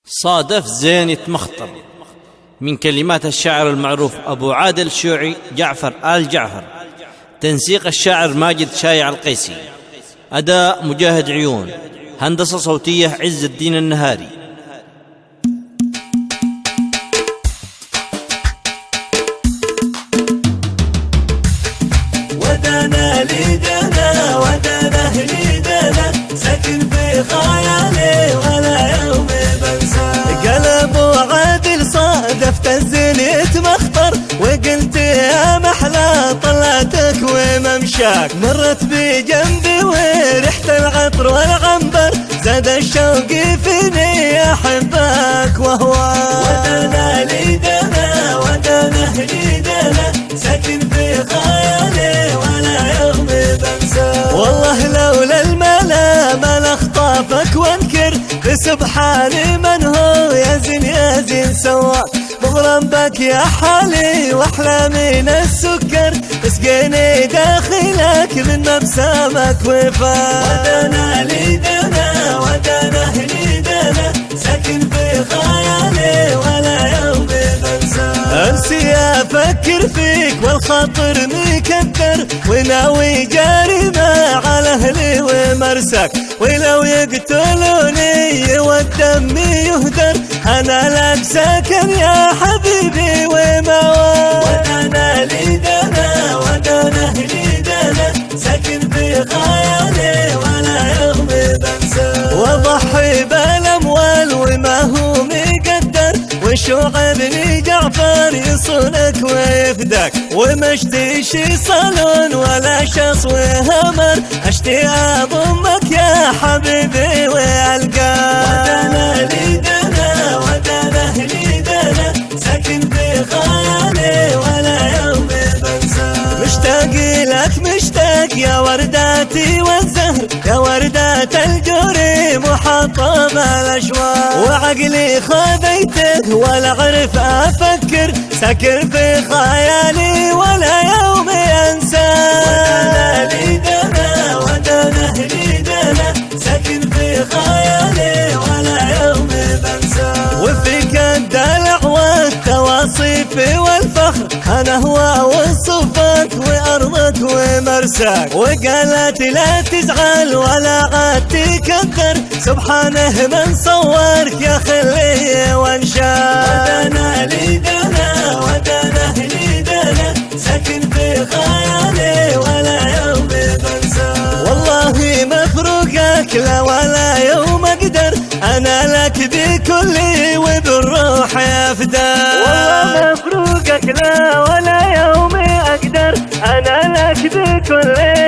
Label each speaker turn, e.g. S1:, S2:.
S1: صادف زين يتمخطر من كلمات الشاعر المعروف أبو عادل الشيوعي جعفر آل جعفر، تنسيق الشاعر ماجد شايع القيسي، أداء مجاهد عيون، هندسة صوتية عز الدين النهاري.
S2: ودنا ليدنا ودنا ليدنا ساكن في خيالي ولا يوم بنسى. قلب وعادل صادفت الزين يتمخطر وقلت يا محلى طلعتك وممشاك، مرت بجنبي وريحة العطر والعنبر زاد الشوق فيني احبك وهواك. ودنا ليدنا ودنا ليدنا ساكن في خيالي ولا يوم بنسى. والله لولا الملا ما لاخطافك وانكر بسبحان من هو يا زين سواك. مغرم بك يا حالي واحلى من السكر، اسقيني داخلك من مبسامك وفاك. ودنا ليدنا ودنا ليدنا ساكن في خيالي ولا يوم بنسى. امسي افكر فيك والخاطر مكدر وناوي جارمة على اهلي ومرساك، ولو يقتلوني والدم يهدر انا لك ساكن يا حبيبي ومواك. ودنا ليدنا ودنا ليدنا ساكن في خيالي ولا يوم بنسى. واضحي بالاموال وما هو مقدر وشعب بن جعفر يصونك ويفداك، ومشتيش صالون ولا شخص وهمر اشتي اضمك يا حبيبي والقاك. ودنا ليدنا ودنا ليدنا ساكن في خيالي ولا يوم بنسى. مشتاق لك مشتاق يا ورداتي والزهر يا وردات الجوري محطم الاشواق، وعقلي خذيته ولا عرف افكر ساكن في خيالي ولا يوم ينسى. ودنا ليدنا ودنا ليدنا ساكن في خيالي ولا يوم بنسى. وفيك الدلع والتواصيف والفخر انا هو وصفك وارضك ومرساك، وقالت لا تزعل ولا عاد تكدر سبحانه من صورك يا خلي وانشاك. ودنا ليدنا ودنا ليدنا ساكن في خيالي ولا يوم بنسى. والله مفروقك لا ولا يوم اقدر انا لك بكلي وبالروح يا فداك. والله مفروقك لا ولا يوم اقدر انا لك بكلي